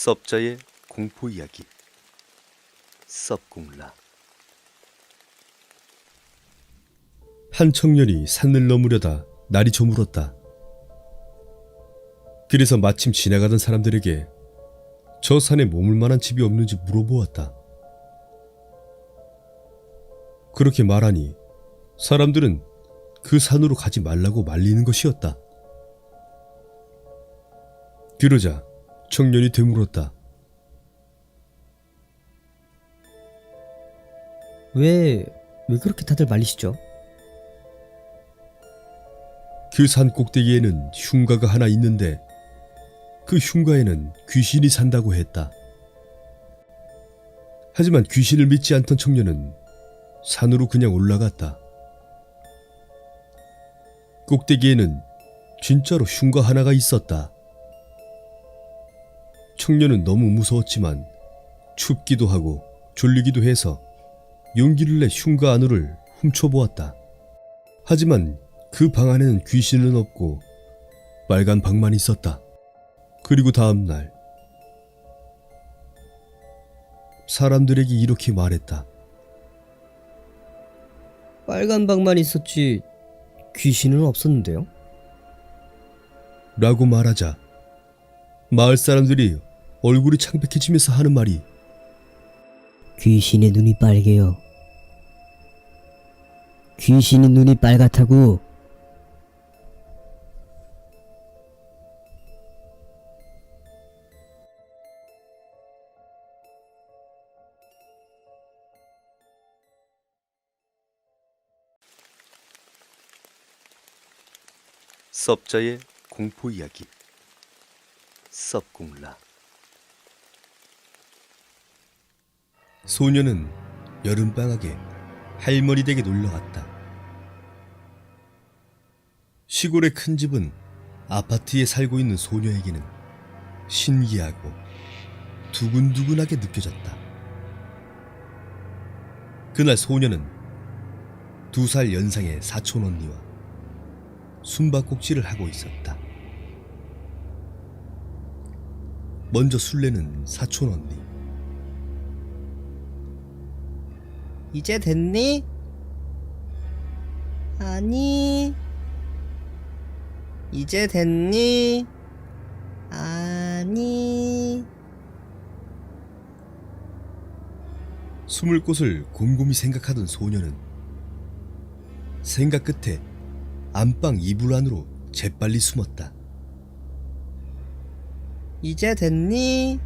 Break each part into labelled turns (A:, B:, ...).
A: 섭자의 공포 이야기 섭공라.
B: 한 청년이 산을 넘으려다 날이 저물었다. 그래서 마침 지나가던 사람들에게 저 산에 머물 만한 집이 없는지 물어보았다. 그렇게 말하니 사람들은 그 산으로 가지 말라고 말리는 것이었다. 그러자 청년이 되물었다.
C: 왜 그렇게 다들 말리시죠?
B: 그 산 꼭대기에는 흉가가 하나 있는데 그 흉가에는 귀신이 산다고 했다. 하지만 귀신을 믿지 않던 청년은 산으로 그냥 올라갔다. 꼭대기에는 진짜로 흉가 하나가 있었다. 청년은 너무 무서웠지만 춥기도 하고 졸리기도 해서 용기를 내 흉가 안으를 훔쳐보았다. 하지만 그 방 안에는 귀신은 없고 빨간 방만 있었다. 그리고 다음 날 사람들에게 이렇게 말했다.
C: 빨간 방만 있었지 귀신은 없었는데요?
B: 라고 말하자 마을 사람들이 얼굴이 창백해지면서 하는 말이
D: 귀신의 눈이 빨개요. 귀신의 눈이 빨갛다고.
A: 섭자의 공포 이야기 섭공라.
B: 소녀는 여름방학에 할머니 댁에 놀러갔다. 시골의 큰 집은 아파트에 살고 있는 소녀에게는 신기하고 두근두근하게 느껴졌다. 그날 소녀는 2살 연상의 사촌 언니와 숨바꼭질을 하고 있었다. 먼저 술래는 사촌 언니.
C: 이제 됐니? 아니. 이제 됐니? 아니.
B: 숨을 곳을 곰곰이 생각하던 소녀는 생각 끝에 안방 이불 안으로 재빨리 숨었다.
C: 이제 됐니?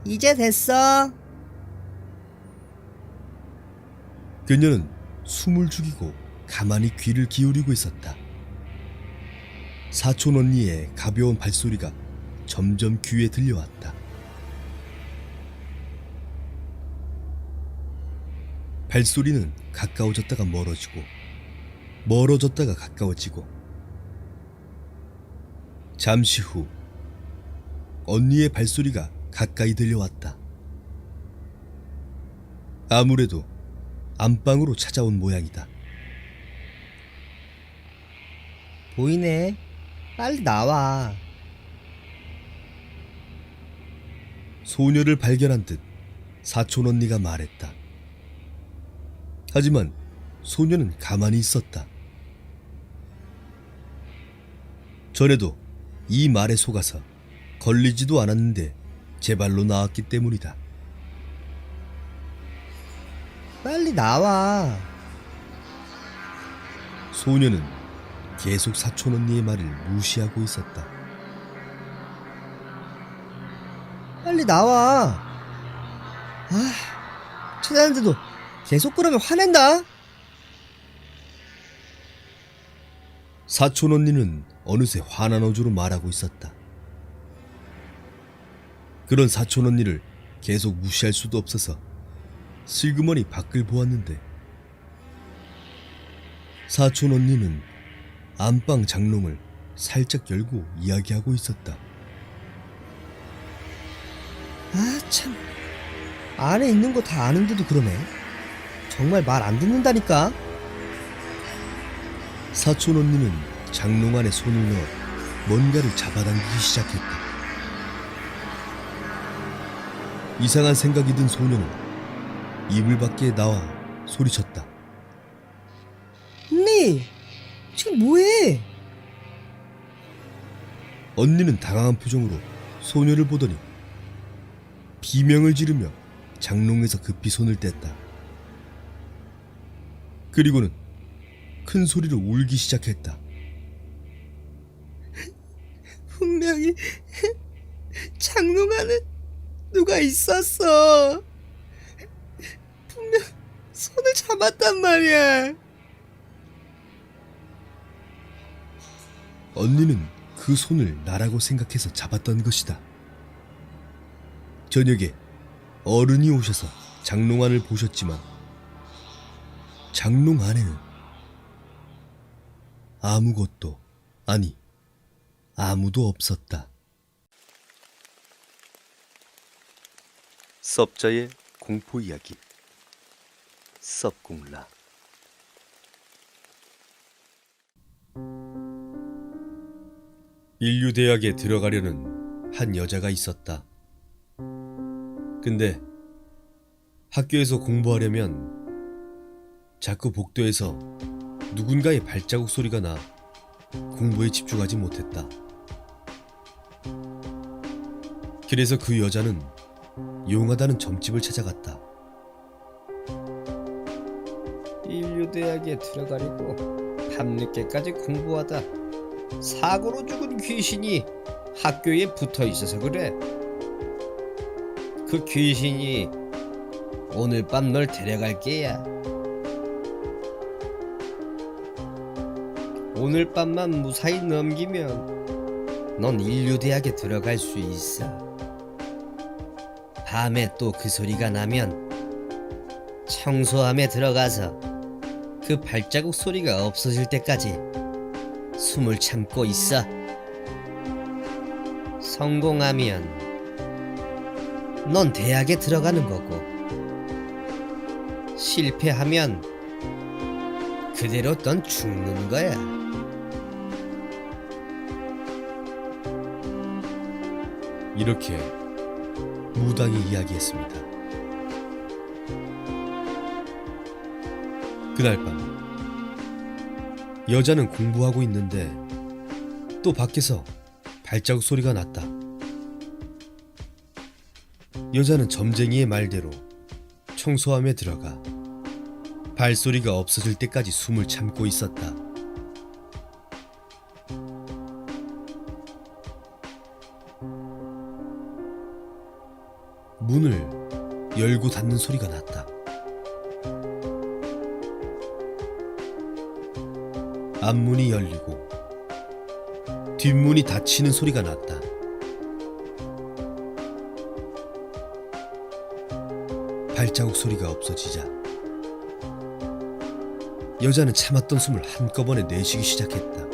C: 이제 됐어.
B: 그녀는 숨을 죽이고 가만히 귀를 기울이고 있었다. 사촌 언니의 가벼운 발소리가 점점 귀에 들려왔다. 발소리는 가까워졌다가 멀어지고 멀어졌다가 가까워지고 잠시 후 언니의 발소리가 가까이 들려왔다. 아무래도 안방으로 찾아온 모양이다.
C: 보이네. 빨리 나와.
B: 소녀를 발견한 듯 사촌 언니가 말했다. 하지만 소녀는 가만히 있었다. 전에도 이 말에 속아서 걸리지도 않았는데 제 발로 나왔기 때문이다.
C: 빨리 나와.
B: 소녀는 계속 사촌 언니의 말을 무시하고 있었다.
C: 빨리 나와. 찾았는데도 계속 그러면 화낸다.
B: 사촌 언니는 어느새 화난 어조로 말하고 있었다. 그런 사촌 언니를 계속 무시할 수도 없어서 슬그머니 밖을 보았는데 사촌 언니는 안방 장롱을 살짝 열고 이야기하고 있었다.
C: 참. 안에 있는 거 다 아는데도 그러네. 정말 말 안 듣는다니까.
B: 사촌 언니는 장롱 안에 손을 넣어 뭔가를 잡아당기기 시작했다. 이상한 생각이 든 소녀는 이불 밖에 나와 소리쳤다.
C: 언니, 지금 뭐해?
B: 언니는 당황한 표정으로 소녀를 보더니 비명을 지르며 장롱에서 급히 손을 뗐다. 그리고는 큰 소리로 울기 시작했다.
C: 분명히 장롱 안에 누가 있었어. 분명 손을 잡았단 말이야.
B: 언니는 그 손을 나라고 생각해서 잡았던 것이다. 저녁에 어른이 오셔서 장롱 안을 보셨지만 장롱 안에는 아무것도, 아니 아무도 없었다.
A: 섭자의 공포 이야기. 섭공라.
B: 인류대학에 들어가려는 한 여자가 있었다. 근데 학교에서 공부하려면 자꾸 복도에서 누군가의 발자국 소리가 나 공부에 집중하지 못했다. 그래서 그 여자는 용하다는 점집을 찾아갔다.
C: 인류대학에 들어가려고 밤늦게까지 공부하다 사고로 죽은 귀신이 학교에 붙어 있어서 그래. 그 귀신이 오늘 밤 널 데려갈 게야. 오늘 밤만 무사히 넘기면 넌 인류대학에 들어갈 수 있어. 밤에 또 그 소리가 나면 청소함에 들어가서 그 발자국 소리가 없어질 때까지 숨을 참고 있어. 성공하면 넌 대학에 들어가는 거고, 실패하면 그대로 넌 죽는 거야.
B: 이렇게 무당이 이야기했습니다. 그날 밤 여자는 공부하고 있는데 또 밖에서 발자국 소리가 났다. 여자는 점쟁이의 말대로 청소함에 들어가 발소리가 없어질 때까지 숨을 참고 있었다. 문을 열고 닫는 소리가 났다. 앞문이 열리고 뒷문이 닫히는 소리가 났다. 발자국 소리가 없어지자 여자는 참았던 숨을 한꺼번에 내쉬기 시작했다.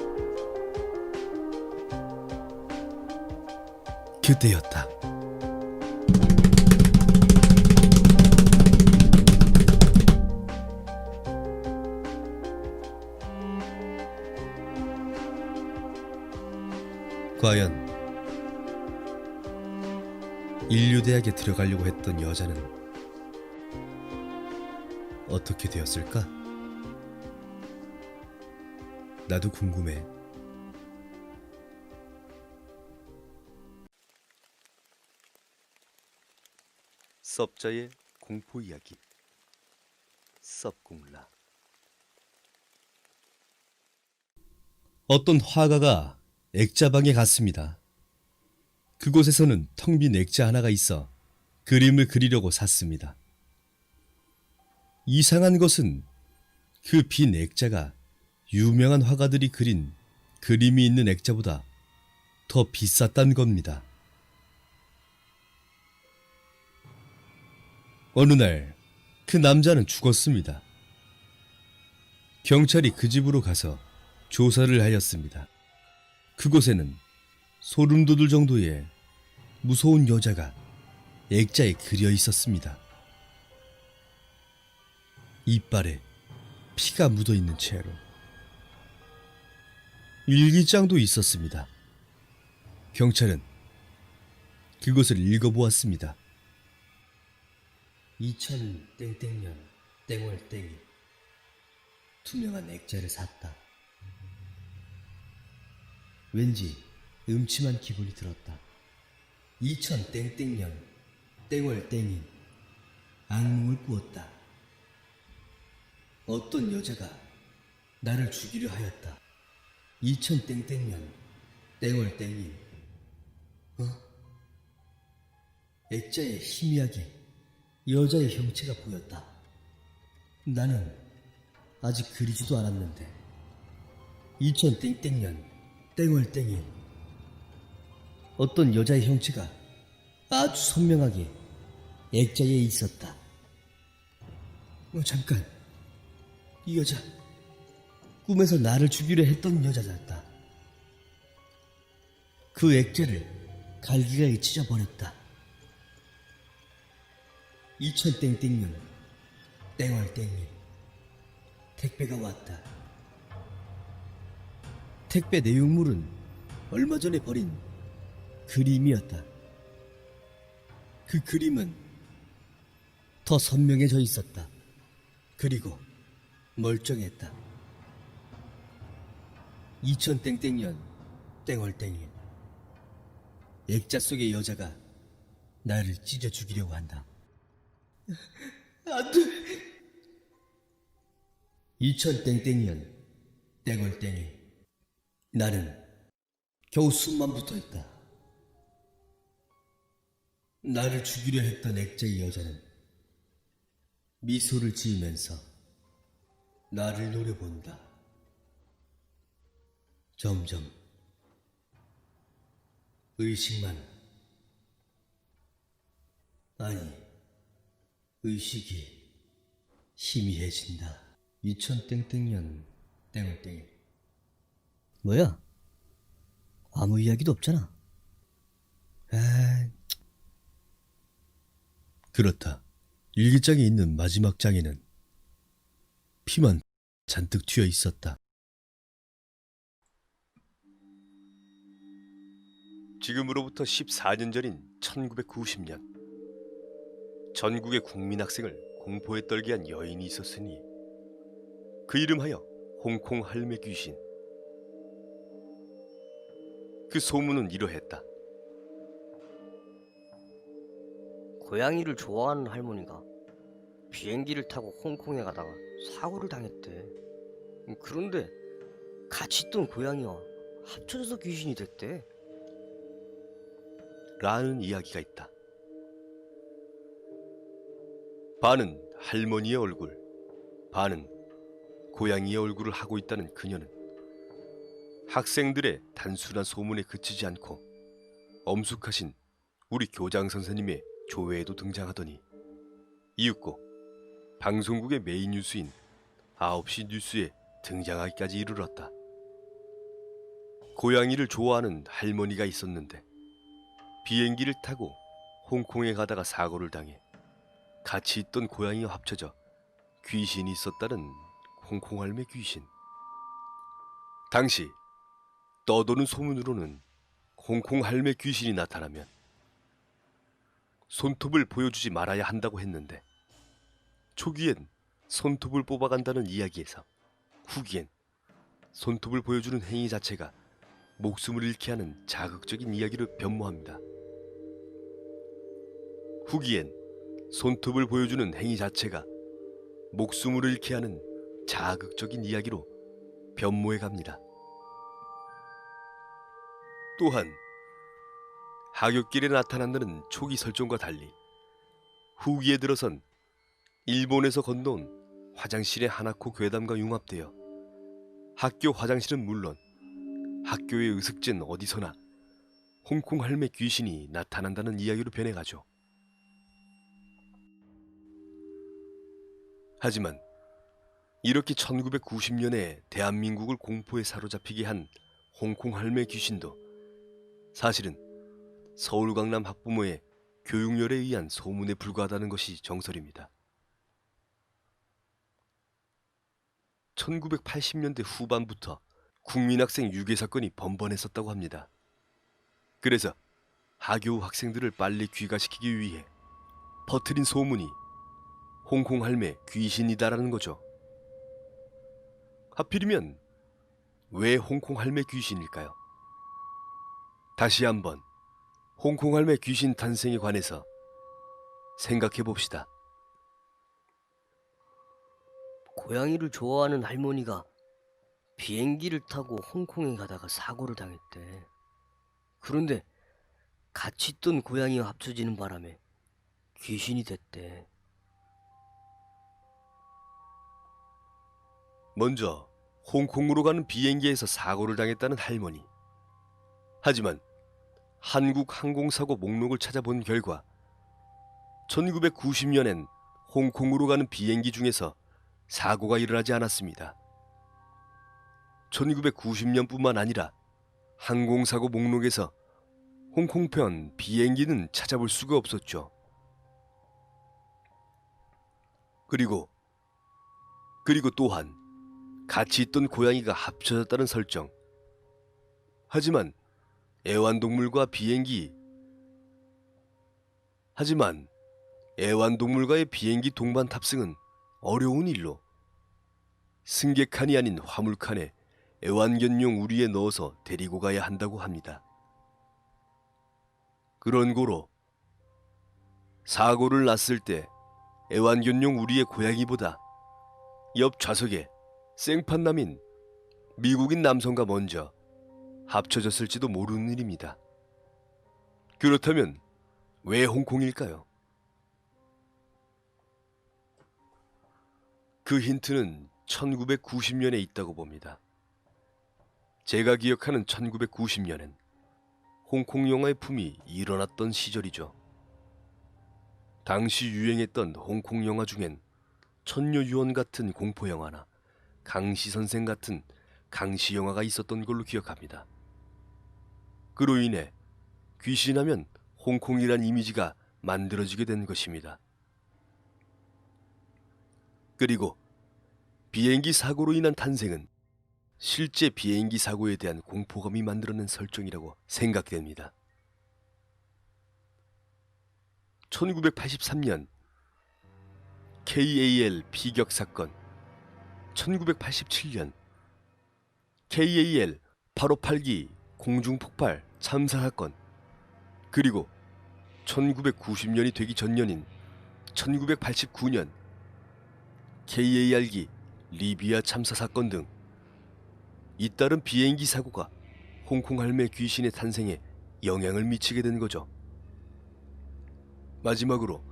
B: 그때였다. 과연 인류대학에 들어가려고 했던 여자는 어떻게 되었을까? 나도 궁금해.
A: 섭자의 공포 이야기. 섭공라.
B: 어떤 화가가 액자방에 갔습니다. 그곳에서는 텅 빈 액자 하나가 있어 그림을 그리려고 샀습니다. 이상한 것은 그 빈 액자가 유명한 화가들이 그린 그림이 있는 액자보다 더 비쌌단 겁니다. 어느 날 그 남자는 죽었습니다. 경찰이 그 집으로 가서 조사를 하였습니다. 그곳에는 소름 돋을 정도의 무서운 여자가 액자에 그려 있었습니다. 이빨에 피가 묻어 있는 채로 일기장도 있었습니다. 경찰은 그것을 읽어보았습니다.
C: 2000땡땡년 땡월 땡이 투명한 액자를 샀다. 왠지 음침한 기분이 들었다. 2000땡땡년 땡월 땡이 악몽을 꾸었다. 어떤 여자가 나를 죽이려 하였다. 2000땡땡년 땡월 땡이 액자에 희미하게 여자의 형체가 보였다. 나는 아직 그리지도 않았는데 2000땡땡년 땡월 땡이 어떤 여자의 형체가 아주 선명하게 액자에 있었다. 잠깐, 이 여자 꿈에서 나를 죽이려 했던 여자였다. 그 액자를 갈기가 찢어버렸다. 2000땡땡년 땡월 땡이 택배가 왔다. 택배 내용물은 얼마 전에 버린 그림이었다. 그 그림은 더 선명해져 있었다. 그리고 멀쩡했다. 2000땡땡년 땡월 땡이 액자 속의 여자가 나를 찢어 죽이려고 한다. 안 돼! 2000땡땡년 땡월 땡이 나는 겨우 숨만 붙어있다. 나를 죽이려 했던 액자의 여자는 미소를 지으면서 나를 노려본다. 점점 의식만, 아니 의식이 희미해진다. 2000땡땡년 땡월 땡이 뭐야? 아무 이야기도 없잖아.
B: 그렇다. 일기장에 있는 마지막 장에는 피만 잔뜩 튀어 있었다.
A: 지금으로부터 14년 전인 1990년 전국의 국민 학생을 공포에 떨게 한 여인이 있었으니 그 이름하여 홍콩 할매 귀신. 그 소문은 이러했다.
E: 고양이를 좋아하는 할머니가 비행기를 타고 홍콩에 가다가 사고를 당했대. 그런데 같이 있던 고양이와 합쳐져서 귀신이 됐대.
A: 라는 이야기가 있다. 반은 할머니의 얼굴, 반은 고양이의 얼굴을 하고 있다는 그녀는 학생들의 단순한 소문에 그치지 않고 엄숙하신 우리 교장 선생님의 조회에도 등장하더니 이윽고 방송국의 메인 뉴스인 9시 뉴스에 등장하기까지 이르렀다. 고양이를 좋아하는 할머니가 있었는데 비행기를 타고 홍콩에 가다가 사고를 당해 같이 있던 고양이와 합쳐져 귀신이 있었다는 홍콩 할매 귀신. 당시 떠도는 소문으로는 홍콩 할매 귀신이 나타나면 손톱을 보여주지 말아야 한다고 했는데 초기엔 손톱을 뽑아간다는 이야기에서 후기엔 손톱을 보여주는 행위 자체가 목숨을 잃게 하는 자극적인 이야기로 변모합니다. 후기엔 손톱을 보여주는 행위 자체가 목숨을 잃게 하는 자극적인 이야기로 변모해 갑니다. 또한 하굣길에 나타난다는 초기 설정과 달리 후기에 들어선 일본에서 건너온 화장실의 하나코 괴담과 융합되어 학교 화장실은 물론 학교의 의식지는 어디서나 홍콩 할매 귀신이 나타난다는 이야기로 변해가죠. 하지만 이렇게 1990년에 대한민국을 공포에 사로잡히게 한 홍콩 할매 귀신도 사실은 서울 강남 학부모의 교육열에 의한 소문에 불과하다는 것이 정설입니다. 1980년대 후반부터 국민학생 유괴 사건이 번번했었다고 합니다. 그래서 하교 학생들을 빨리 귀가시키기 위해 퍼뜨린 소문이 홍콩 할매 귀신이다라는 거죠. 하필이면 왜 홍콩 할매 귀신일까요? 다시 한번 홍콩 할매 귀신 탄생에 관해서 생각해 봅시다.
E: 고양이를 좋아하는 할머니가 비행기를 타고 홍콩에 가다가 사고를 당했대. 그런데 같이 있던 고양이와 합쳐지는 바람에 귀신이 됐대.
A: 먼저 홍콩으로 가는 비행기에서 사고를 당했다는 할머니. 하지만 한국 항공사고 목록을 찾아본 결과 1990년엔 홍콩으로 가는 비행기 중에서 사고가 일어나지 않았습니다. 1990년뿐만 아니라 항공사고 목록에서 홍콩편 비행기는 찾아볼 수가 없었죠. 그리고 또한 같이 있던 고양이가 합쳐졌다는 설정. 하지만 애완동물과의 비행기 동반 탑승은 어려운 일로 승객칸이 아닌 화물칸에 애완견용 우리에 넣어서 데리고 가야 한다고 합니다. 그런 고로 사고를 났을 때 애완견용 우리의 고양이보다 옆 좌석에 생판남인 미국인 남성과 먼저 합쳐졌을지도 모르는 일입니다. 그렇다면 왜 홍콩일까요? 그 힌트는 1990년에 있다고 봅니다. 제가 기억하는 1990년엔 홍콩 영화의 붐이 일어났던 시절이죠. 당시 유행했던 홍콩 영화 중엔 천녀유언 같은 공포 영화나 강시 선생 같은 강시 영화가 있었던 걸로 기억합니다. 그로 인해 귀신하면 홍콩이란 이미지가 만들어지게 된 것입니다. 그리고 비행기 사고로 인한 탄생은 실제 비행기 사고에 대한 공포감이 만들어낸 설정이라고 생각됩니다. 1983년 KAL 피격 사건, 1987년 KAL 858기 공중폭발 참사 사건, 그리고 1990년이 되기 전년인 1989년 KAR기 리비아 참사 사건 등 잇따른 비행기 사고가 홍콩 할매 귀신의 탄생에 영향을 미치게 된 거죠. 마지막으로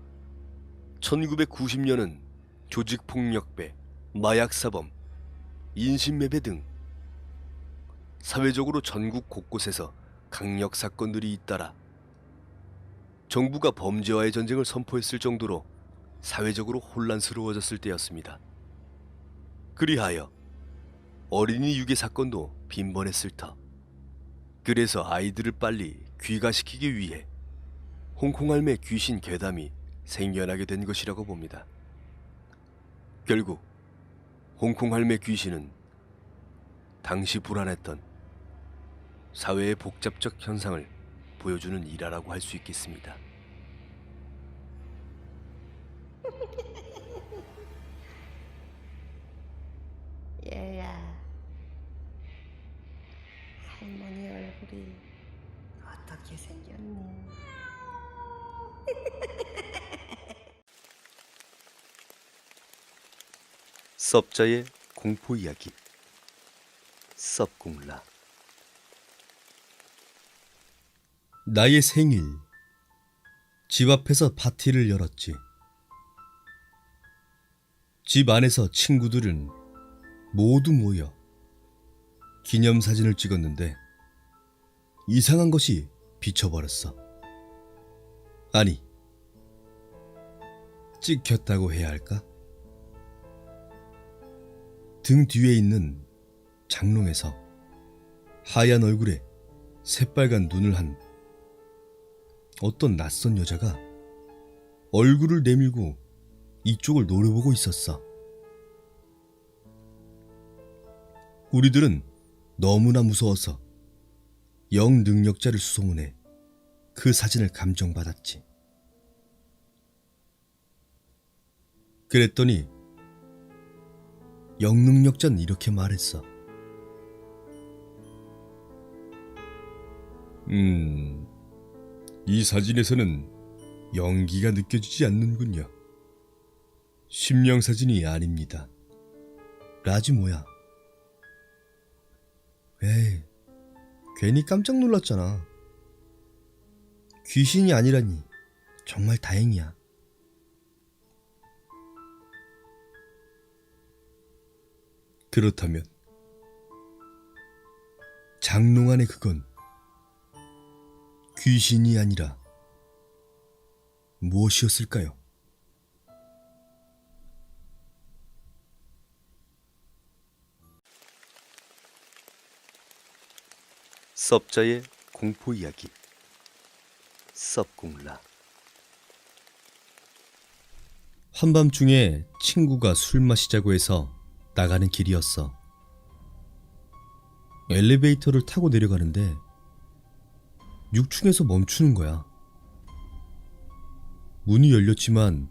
A: 1990년은 조직폭력배, 마약사범, 인신매매 등 사회적으로 전국 곳곳에서 강력 사건들이 잇따라 정부가 범죄와의 전쟁을 선포했을 정도로 사회적으로 혼란스러워졌을 때였습니다. 그리하여 어린이 유괴 사건도 빈번했을 터. 그래서 아이들을 빨리 귀가시키기 위해 홍콩 할매 귀신 괴담이 생겨나게 된 것이라고 봅니다. 결국 홍콩 할매 귀신은 당시 불안했던 사회의 복잡적 현상을 보여주는 일화라고 할 수 있겠습니다.
F: 얘야, 할머니 얼굴이 어떻게 생겼니?
A: 섭자의 공포 이야기 섭공라.
B: 나의 생일. 집 앞에서 파티를 열었지. 집 안에서 친구들은 모두 모여 기념사진을 찍었는데 이상한 것이 비쳐버렸어. 아니, 찍혔다고 해야 할까? 등 뒤에 있는 장롱에서 하얀 얼굴에 새빨간 눈을 한 어떤 낯선 여자가 얼굴을 내밀고 이쪽을 노려보고 있었어. 우리들은 너무나 무서워서 영능력자를 수소문해 그 사진을 감정받았지. 그랬더니 영능력자는 이렇게 말했어. 이 사진에서는 연기가 느껴지지 않는군요. 심령사진이 아닙니다. 라지 뭐야? 에이, 괜히 깜짝 놀랐잖아. 귀신이 아니라니 정말 다행이야. 그렇다면 장롱 안에 그건 귀신이 아니라 무엇이었을까요?
A: 섭자의 공포 이야기. 섭공라.
B: 한밤중에 친구가 술 마시자고 해서 나가는 길이었어. 엘리베이터를 타고 내려가는데 6층에서 멈추는 거야. 문이 열렸지만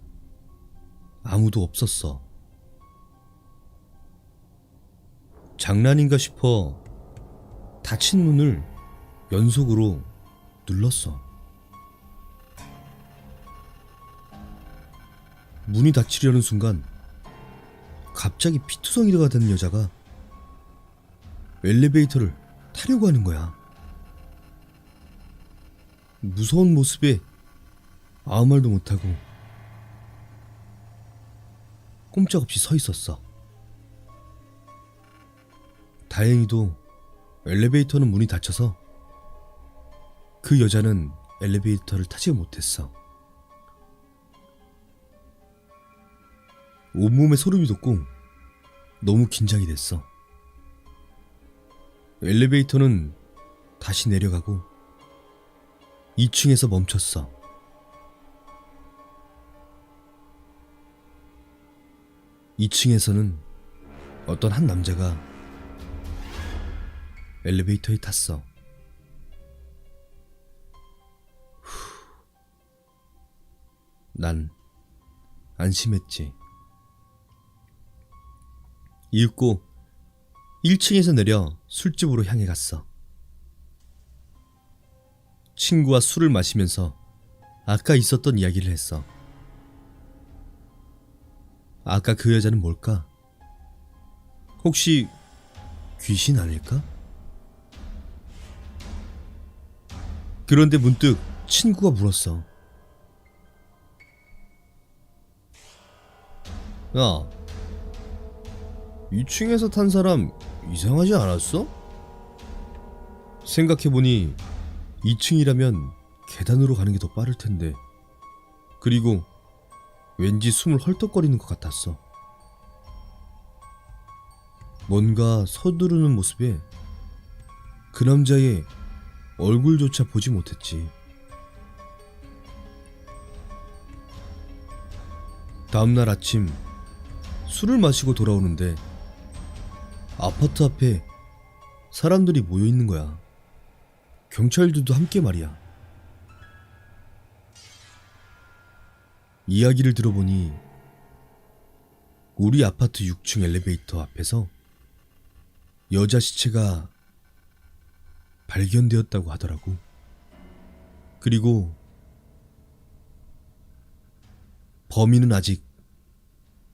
B: 아무도 없었어. 장난인가 싶어 닫힌 문을 연속으로 눌렀어. 문이 닫히려는 순간 갑자기 피투성이가 된 여자가 엘리베이터를 타려고 하는 거야. 무서운 모습에 아무 말도 못하고 꼼짝없이 서 있었어. 다행히도 엘리베이터는 문이 닫혀서 그 여자는 엘리베이터를 타지 못했어. 온몸에 소름이 돋고 너무 긴장이 됐어. 엘리베이터는 다시 내려가고 2층에서 멈췄어. (2층에서는) 어떤 한 남자가 엘리베이터에 탔어. 난 안심했지. 읽고 1층에서 내려 술집으로 향해 갔어. 친구와 술을 마시면서 아까 있었던 이야기를 했어. 아까 그 여자는 뭘까? 혹시 귀신 아닐까? 그런데 문득 친구가 물었어. 야, 2층에서 탄 사람 이상하지 않았어? 생각해보니 2층이라면 계단으로 가는 게 더 빠를 텐데. 그리고 왠지 숨을 헐떡거리는 것 같았어. 뭔가 서두르는 모습에 그 남자의 얼굴조차 보지 못했지. 다음날 아침 술을 마시고 돌아오는데 아파트 앞에 사람들이 모여 있는 거야. 경찰들도 함께 말이야. 이야기를 들어보니 우리 아파트 6층 엘리베이터 앞에서 여자 시체가 발견되었다고 하더라고. 그리고 범인은 아직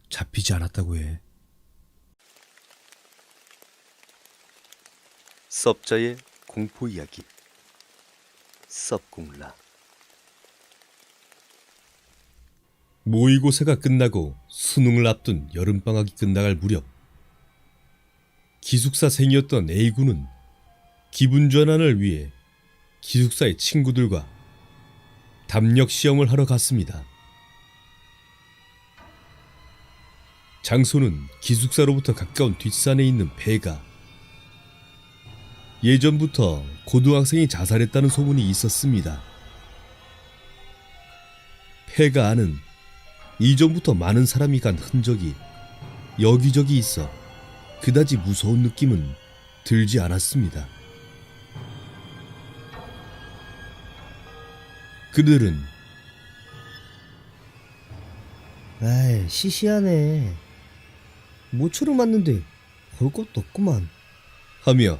B: 잡히지 않았다고 해.
A: 섭자의 공포 이야기. 섭공라.
B: 모의고사가 끝나고 수능을 앞둔 여름방학이 끝나갈 무렵 기숙사생이었던 A군은 기분 전환을 위해 기숙사의 친구들과 담력 시험을 하러 갔습니다. 장소는 기숙사로부터 가까운 뒷산에 있는 배가. 예전부터 고등학생이 자살했다는 소문이 있었습니다. 폐가 안은 이전부터 많은 사람이 간 흔적이 여기저기 있어 그다지 무서운 느낌은 들지 않았습니다. 그들은
C: 아이, 시시하네. 모처럼 왔는데 볼 것도 없구만.
B: 하며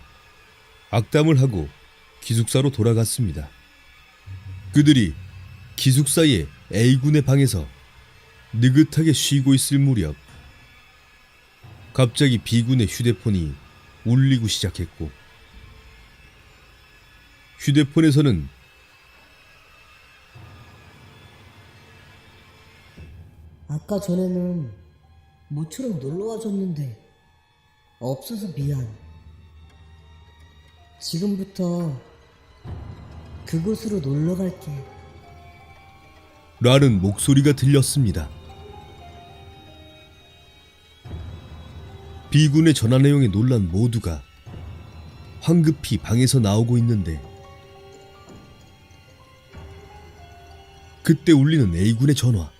B: 악담을 하고 기숙사로 돌아갔습니다. 그들이 기숙사의 A군의 방에서 느긋하게 쉬고 있을 무렵 갑자기 B군의 휴대폰이 울리고 시작했고 휴대폰에서는
D: 아까 전에는 모처럼 놀러와 줬는데 없어서 미안. 지금부터 그곳으로 놀러 갈게.
B: 라는 목소리가 들렸습니다. B군의 전화 내용에 놀란 모두가 황급히 방에서 나오고 있는데 그때 울리는 A군의 전화.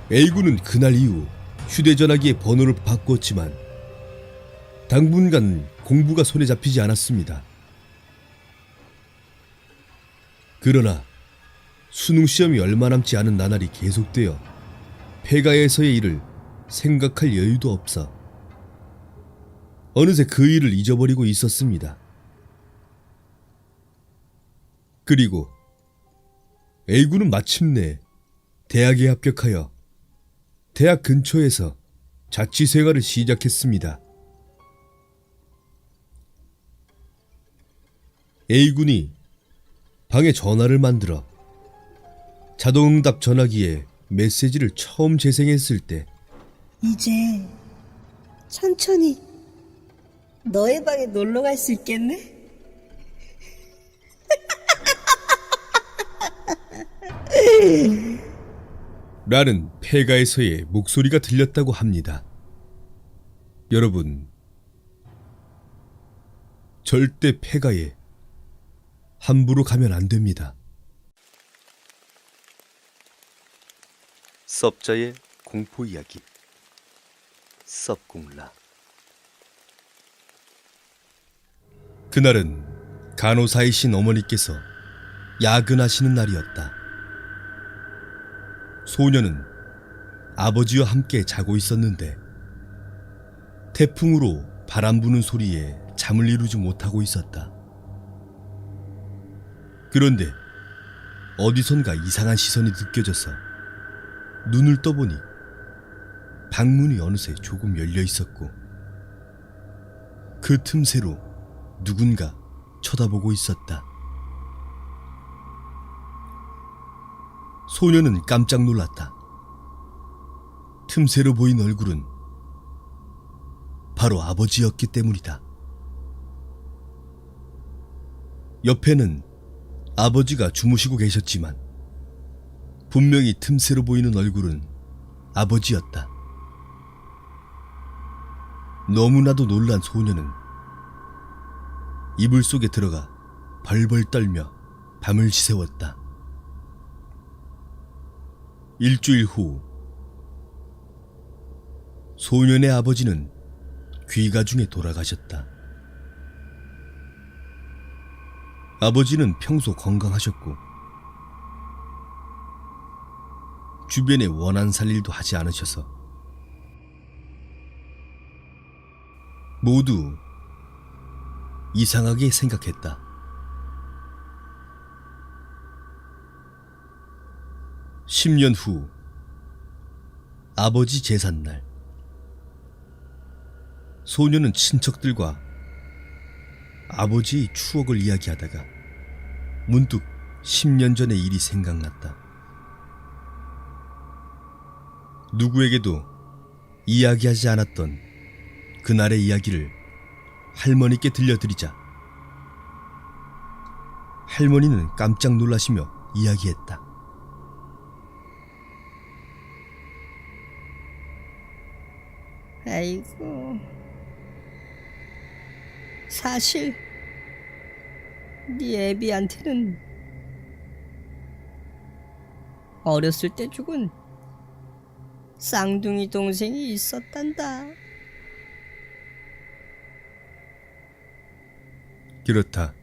B: A군은 그날 이후 휴대전화기의 번호를 바꿨지만 당분간 공부가 손에 잡히지 않았습니다. 그러나 수능 시험이 얼마 남지 않은 나날이 계속되어 폐가에서의 일을 생각할 여유도 없어 어느새 그 일을 잊어버리고 있었습니다. 그리고 A군은 마침내 대학에 합격하여 대학 근처에서 자취생활을 시작했습니다. A군이 방에 전화를 만들어 자동응답 전화기에 메시지를 처음 재생했을 때
F: 이제 천천히 너의 방에 놀러 갈 수 있겠네?
B: 라는 폐가에서의 목소리가 들렸다고 합니다. 여러분, 절대 폐가에 함부로 가면 안 됩니다.
A: 섭자의 공포 이야기 섭공라.
B: 그날은 간호사이신 어머니께서 야근하시는 날이었다. 소녀는 아버지와 함께 자고 있었는데 태풍으로 바람 부는 소리에 잠을 이루지 못하고 있었다. 그런데 어디선가 이상한 시선이 느껴져서 눈을 떠보니 방문이 어느새 조금 열려 있었고 그 틈새로 누군가 쳐다보고 있었다. 소녀는 깜짝 놀랐다. 틈새로 보인 얼굴은 바로 아버지였기 때문이다. 옆에는 아버지가 주무시고 계셨지만 분명히 틈새로 보이는 얼굴은 아버지였다. 너무나도 놀란 소녀는 이불 속에 들어가 벌벌 떨며 밤을 지새웠다. 일주일 후 소년의 아버지는 귀가 중에 돌아가셨다. 아버지는 평소 건강하셨고 주변에 원한 살 일도 하지 않으셔서 모두 이상하게 생각했다. 10년 후 아버지 제삿날 소녀는 친척들과 아버지의 추억을 이야기하다가 문득 10년 전의 일이 생각났다. 누구에게도 이야기하지 않았던 그날의 이야기를 할머니께 들려드리자 할머니는 깜짝 놀라시며 이야기했다.
F: 아이고, 사실 네 애비한테는 어렸을 때 죽은 쌍둥이 동생이 있었단다.
B: 그렇다.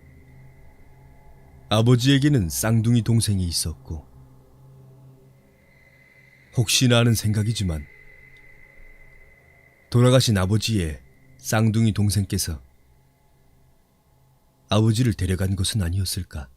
B: 아버지에게는 쌍둥이 동생이 있었고, 혹시나 하는 생각이지만 돌아가신 아버지의 쌍둥이 동생께서 아버지를 데려간 것은 아니었을까?